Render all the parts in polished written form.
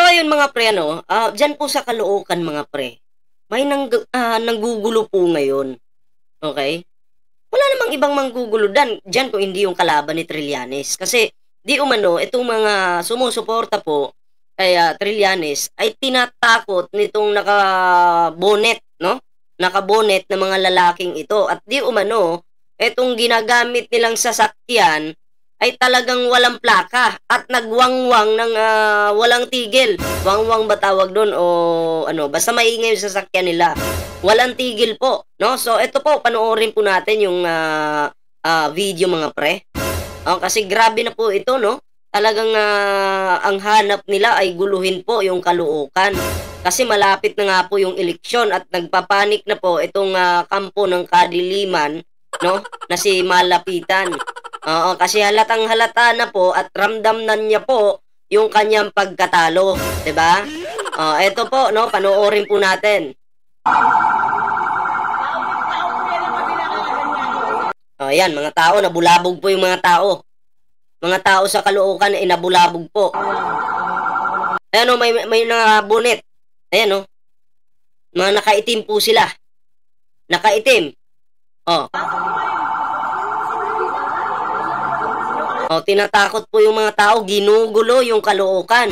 ayun mga pre, ano, diyan po sa Caloocan mga pre, may nanggugulo po ngayon, okey? Wala namang ibang manggugulo diyan kung hindi yung kalaban ni Trillanes. Kasi di umano itong mga sumusuporta po kay, Trillanes ay tinatakot nitong naka-bonnet 'no, naka-bonnet na mga lalaking ito at di umano itong ginagamit nilang sasakyan ay talagang walang plaka at nagwangwang ng, walang tigil. Wangwang ba tawag dun o ano, basta maingay yung sasakyan nila. Walang tigil po, 'no? So ito po, panoorin po natin yung, video mga pre. Kasi grabe na po ito, 'no? Talagang, ang hanap nila ay guluhin po yung Caloocan. Kasi malapit na nga po yung eleksyon at nagpapanik na po itong, kampo ng kadiliman, 'no, na si Malapitan. Oo, kasi halatang-halata na po at ramdam na niya po yung kanyang pagkatalo, 'di ba? Eto po, 'no, panoorin po natin. Ayan, mga tao, nabulabog po yung mga tao. Mga tao sa Caloocan ay nabulabog po. Ayan o, may nakabunet. Ayan o. Mga nakaitim po sila. Nakaitim. Tinatakot po yung mga tao, ginugulo yung Caloocan.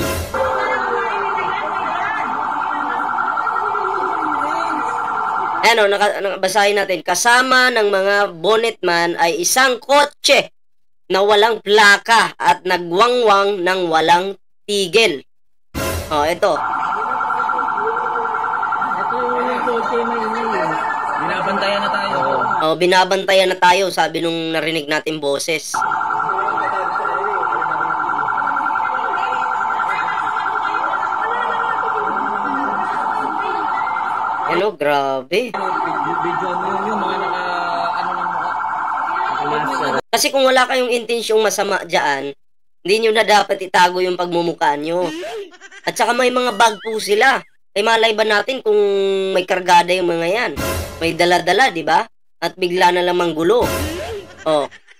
Ayan o, basahin natin. Kasama ng mga bonetman ay isang kotse na walang plaka at nagwangwang ng walang tigil. Ito. Binabantayan na tayo. Binabantayan na tayo, sabi nung narinig natin boses. Hello, grabe. Video mo yung mga ano ng mukha. Kasi kung wala kayong intensyong masama dyan, hindi nyo na dapat itago yung pagmumukha nyo. At saka may mga bag po sila. Ay malay ba natin kung may kargada yung mga yan? May dala-dala, di ba? At bigla na lang manggulo.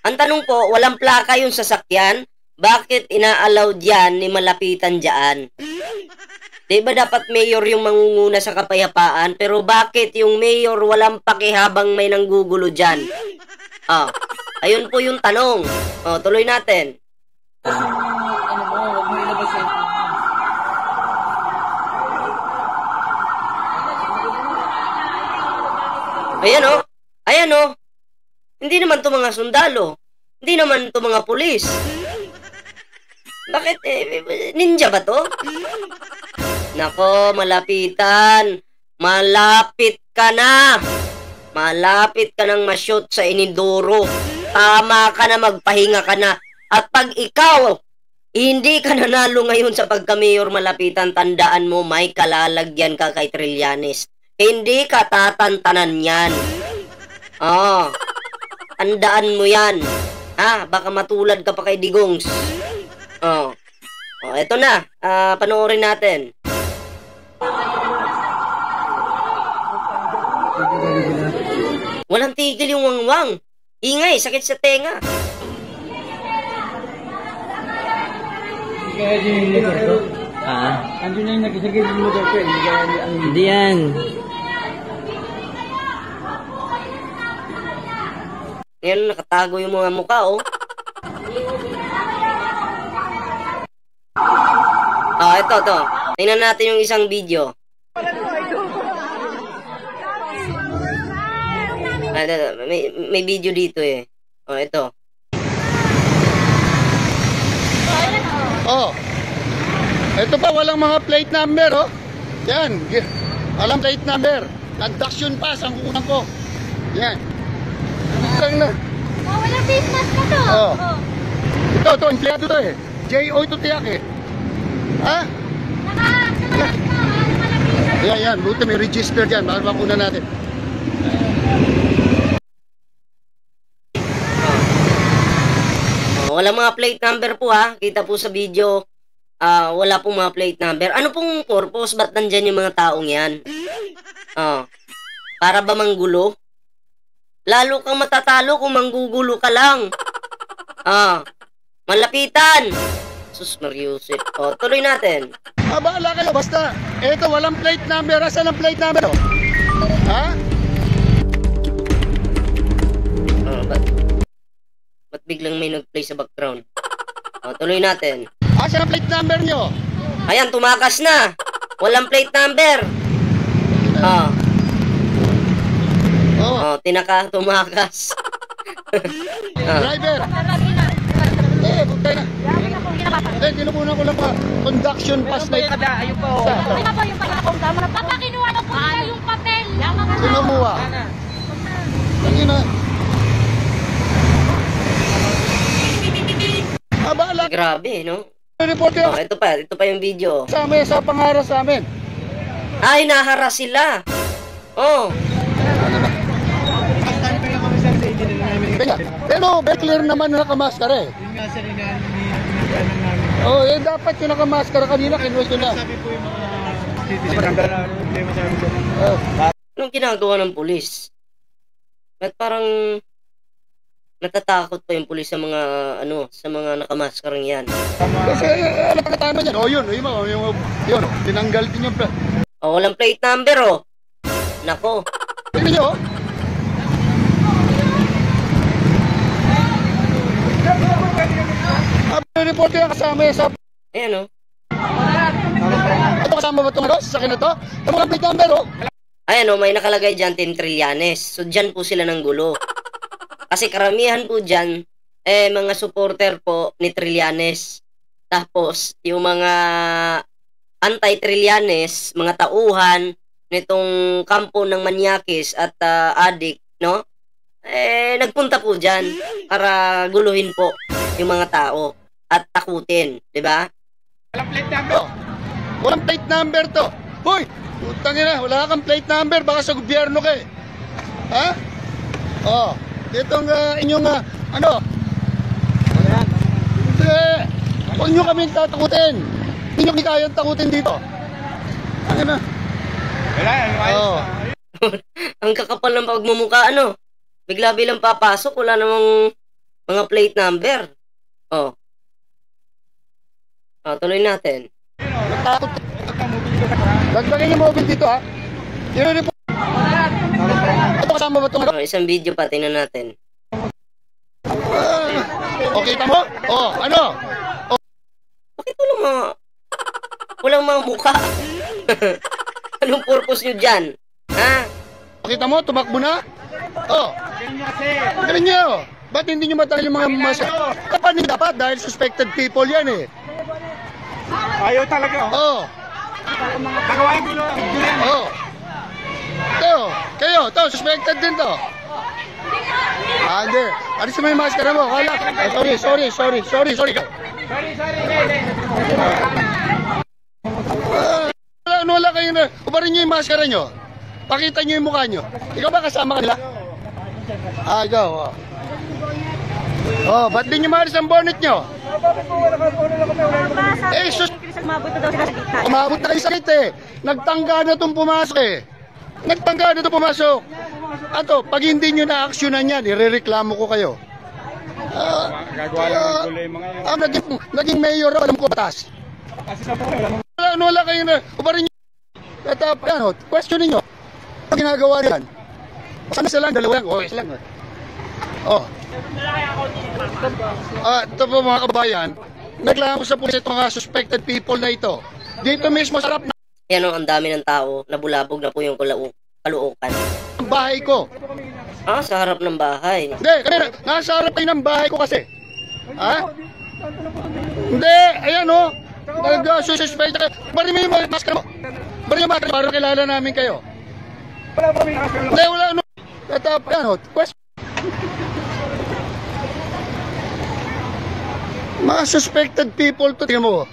Ang tanong po, walang plaka yung sasakyan? Bakit ina-allowed yan ni Malapitan dyan? Di ba dapat mayor yung mangunguna sa kapayapaan? Pero bakit yung mayor walang pakihabang may nanggugulo dyan? Ayun po yung tanong. Tuloy natin. Ano mo, huwag mo ilabas yan. Ayan o. Ayan o. Hindi naman to mga sundalo. Hindi naman to mga pulis. Bakit? Ninja ba to? Nako, Malapitan. Malapit ka na. Malapit ka nang ma-shoot sa inidoro. Tama ka na, magpahinga ka na. At pag ikaw, hindi ka nanalo ngayon sa pagka-mayor Malapitan, tandaan mo, may kalalagyan ka kay Trillanes. Hindi ka tatantanan yan. Tandaan mo yan. Baka matulad ka pa kay Digongs. Eto na. Panoorin natin. Walang tigil yung wangwang. Ingay, sakit sa tenga. Andun na yung nagisagil yung motor ko. Hindi yan. Ngayon, nakatago yung mga mukha, oh. Ito. Tingnan natin yung isang video. May video dito eh. Ito. Ito pa, walang mga plate number, oh. Yan. Walang plate number. Abduction pass ang kukunan ko. Yan. Lang na. Walang face mask na to. Ito, empleyado to eh. J.O. ito tiyak eh. Yan. Buti may register dyan. Bakit makunan natin? Wala mga plate number po ha. Kita po sa video. Wala pong mga plate number. Ano pong purpose? Ba't nandyan yung mga taong yan? Para ba manggulo? Lalo kang matatalo kung manggugulo ka lang. Malapitan. Sus Mariusip. Tuloy natin. Bahala kayo, basta. Ito, walang plate number. Asan ang plate number? Ha? Ba't biglang may nag-play sa background? Tuloy natin. Asan ang plate number nyo? Ayan, tumakas na. Walang plate number. Tumakas. Driver. Bukay na. Kinukunan ko lang pa. Conduction pass na ito. Ayun po. Ano ba yung pagkakunta mo? Papa, kinuha na po nila yung papel. Kinukuha. Hindi na. Bahala. Grabe, no? Report yun. Ito pa yung video. Sa amin, sa pangaras sa amin. Ay, naharas sila. Pero very clear naman na nakamaskara eh. Yung nga sir, namin. Dapat yung nakamaskara kanina, kinuha yun na. Sabi po yung mga citizen na problema sa amin. Anong ginagawa ng pulis? At parang natatakot pa yung pulis sa mga nakamaskarang yan. Kasi alam ka tama niyan. Yun, tinanggal din yung Walang plate number, Nako. tingnan nyo. Report yung kasama sa... Ayan, Ito kasama ba itong sa akin na to? Yung mga plate number, Ayan, may nakalagay dyan, Team Trillanes. So, dyan po sila ng gulo. Kasi karamihan po dyan, mga supporter po ni Trillanes. Tapos, yung mga anti-Trillanes, mga tauhan nitong kampo ng Manyakis at adik, no? Nagpunta po dyan para guluhin po yung mga tao at takutin, di ba? Walang plate number. Walang plate number to. Hoy! Putang ina, wala kang plate number, baka sa gobyerno ka eh. Ha? Itong inyong huwag nyo kami takutin. Hindi nyo kayang takutin dito. Ano na? Wala, ayos na. Ang kakapal ng pagmumukha, bigla-bilang papasok, wala namang mga plate number. Tuloy natin. Natakot. Dagdagin yung mobile dito, ha? I-report. Ito kasama ba itong Isang video pa, tingnan natin. kita mo? Ano? Bakit walang mga mukha? Anong purpose nyo dyan? Ha? Kita mo? Tumakbo na? Ganyan nyo. Ba't hindi nyo matala yung mga masa? Dapat dahil suspected people yan eh. Ayaw talaga. Nagawain ko lang. Kayo, suspected din to. Hindi. Alis mo yung maskara mo. Sorry. Wala kayo na. Ubarin nyo yung maskara nyo. Pakita nyo yung mukha nyo. Ikaw ba kasama kanila? Ikaw. Ba't di nyo maalis ang bonnet nyo? Umabot na kayo sa gate eh. Nagtangga na itong pumasok pag hindi nyo na-actionan yan, irereklamo ko kayo. Gagawa lang ng gulo yung mga yun. Naging mayor ako, alam ko batas. Wala kayo na. Ubarin nyo. Questionin nyo. Ano ginagawa niyan? Saan isa lang? Dalawa lang. Isa lang. Ito po mga kabayan, naglaan ko sa pulis itong mga suspected people na ito. Dito mismo sa harap na Yan ang dami ng tao, nabulabog na po yung kaluukan. ang bahay ko. Sa harap ng bahay. Hindi, kanina, nasa harap kayo ng bahay ko kasi. Hindi, ayan nag-suspect ka. Bari mo yung mask mo. Bari yung mask para kilala namin kayo. Hindi, wala question. Mga suspected people to, tingnan mo.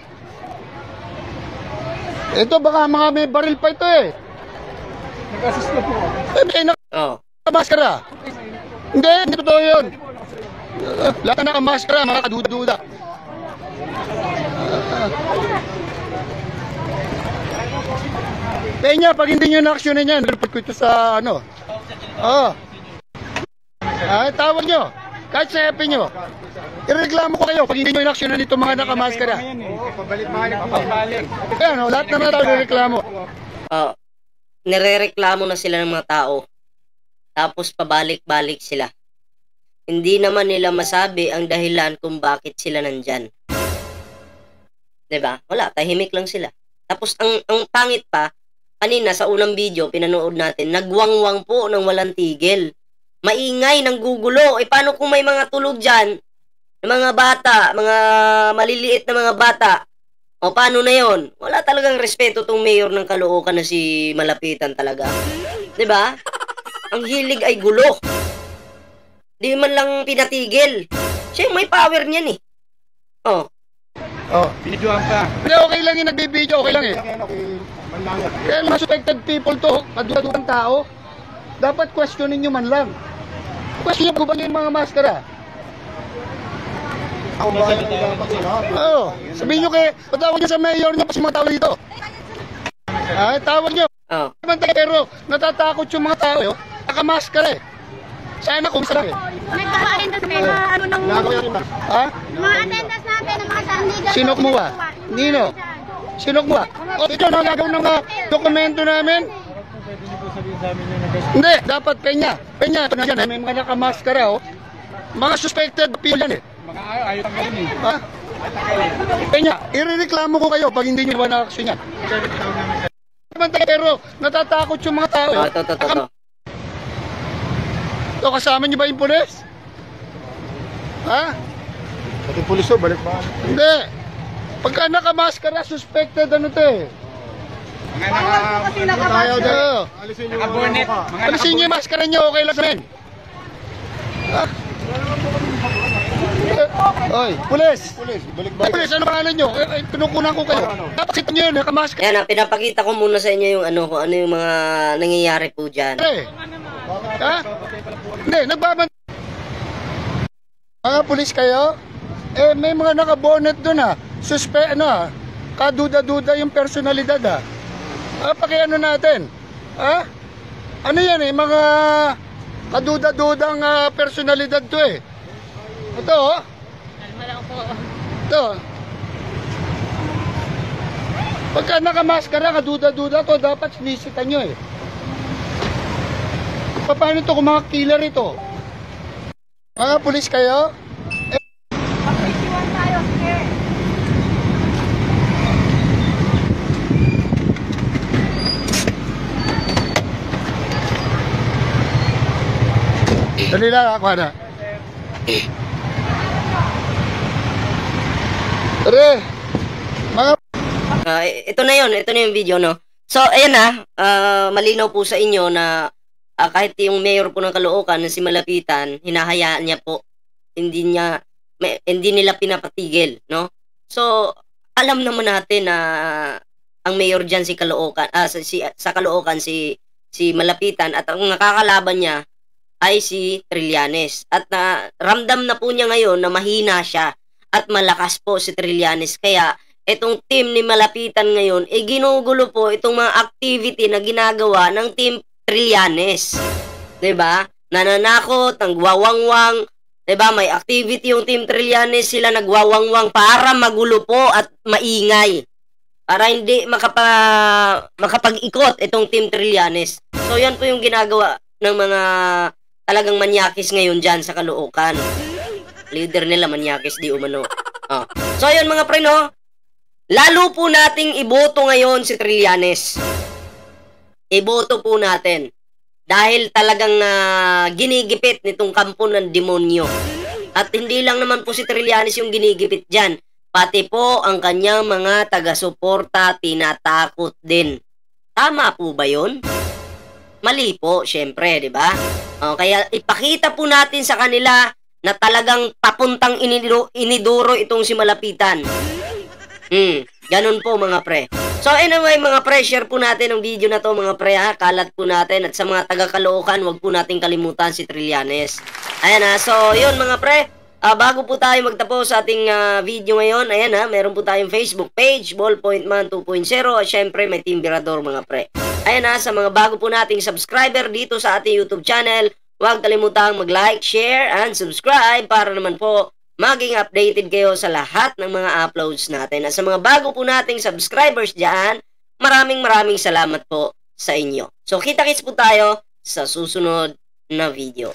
Ito baka mga may baril pa ito eh. Nag-assist na po. Naka-maskara. Hindi totoo yun. Lahat na naka-maskara, mga kadududa. Kaya pag hindi nyo na-actionin yan, report ko ito sa tawag nyo. Kahit sa FB nyo. Ireklamo ko kayo pag hindi nyo inaksyonan itong mga nakamaskara. Ayan, lahat naman tayo ireklamo. Nirereklamo na sila ng mga tao. Tapos pabalik-balik sila. Hindi naman nila masabi ang dahilan kung bakit sila nandyan. 'Di ba? Wala, tahimik lang sila. Tapos ang pangit pa, kanina sa unang video pinanood natin, nagwangwang po ng walang tigil. Maingay, nang gugulo. Paano kung may mga tulog dyan, mga bata, mga maliliit na mga bata? O paano na yon? Wala talagang respeto tong mayor ng Caloocan na si Malapitan talaga. 'Di ba? Ang hilig ay gulo. Di man lang pinatigil. Siya yung may power niyan eh. Videoan pa. Hindi, okay lang yung nagbibideo, okay lang eh. Kaya mga suspected people to, kadulang tao, dapat questionin nyo man lang. Question nyo ba yung mga maskara? Sabihin nyo patawag nyo sa mayor nyo pa si mga tao dito. Tawag nyo. Pero natatakot yung mga tao, nakamaskara eh. Sana kung saan eh. Nagka-attendance kayo na ano nang... Mga attendance natin ng mga sandigan. Sino kumuha? Nino? Sino kumuha? Ito na gagawin ng dokumento namin? Hindi, dapat penya. Penya, ito na yan. May mga nakamaskara Mga suspected people yan eh. Mga ayaw tanggalin eh. Penya, irereklamo ko kayo pag hindi nyo ba na-action yan. Pero natatakot yung mga tao eh. Ito. So, kasama niyo ba yung pulis? Pati pulis balik ba? Hindi. Pagka nakamaskara, suspected to eh. Mga naka-bonnet. Alisin niyo yung maskara niyo, okay lang rin. Oy, pulis, balik ba? Pulis, ano pangalan niyo? Pinukunan ko kayo. Dapat sito niyo yun, nakamaskara. Ayan, pinapakita ko muna sa inyo yung kung ano yung mga nangyayari po dyan. Hindi, nagbabantay. Mga pulis kayo? May mga naka-bonnet doon kaduda-duda yung personalidad pakiano natin? Ano yan mga kaduda-dudang personalidad to eh. Ito Ito. Pagka nakamaskara, kaduda-duda to, dapat sinisitan nyo eh. Paano ito kung mga killer ito? Mga pulis kayo? Dali lang ako na. Ito na yung video no. So ayan malinaw po sa inyo na kahit yung mayor po ng Caloocan na si Malapitan, hinahayaan niya po, hindi nila pinapatigil, no? So, alam naman natin na ang mayor diyan si Caloocan, sa Caloocan si Malapitan, at ang nakakalaban niya ay si Trillanes. At ramdam na po niya ngayon na mahina siya at malakas po si Trillanes. Kaya itong team ni Malapitan ngayon, ginugulo po itong mga activity na ginagawa ng team Trillanes. 'Di ba? Nananakot, nagwawangwang, 'di ba? May activity yung team Trillanes, sila nagwawangwang para magulo po at maingay. Para hindi makapag-ikot itong team Trillanes. So yan po yung ginagawa ng mga talagang manyakis ngayon diyan sa Caloocan. Leader nila manyakis di umano. So yun mga pre, no? Lalo po nating iboto ngayon si Trillanes. Iboto po natin dahil talagang ginigipit nitong kampo ng demonyo. At hindi lang naman po si Trillanes yung ginigipit dyan, pati po ang kanyang mga taga-suporta tinatakot din. Tama po ba yun? Mali po, syempre, di ba? Kaya ipakita po natin sa kanila na talagang papuntang iniduro itong si Malapitan. Ganun po mga pre. So anyway mga pre, share po natin ang video na to mga pre, kalat po natin. At sa mga taga Caloocan, wag po natin kalimutan si Trillanes. Ayan so yun mga pre, bago po tayo magtapos sa ating video ngayon, ayan meron po tayong Facebook page, Ballpoint Man 2.0, at syempre may Team Birador mga pre. Ayan sa mga bago po nating subscriber dito sa ating YouTube channel, Huwag kalimutang mag-like, share, and subscribe para naman po maging updated kayo sa lahat ng mga uploads natin. At sa mga bago po nating subscribers dyan, maraming salamat po sa inyo. So, kita-kits po tayo sa susunod na video.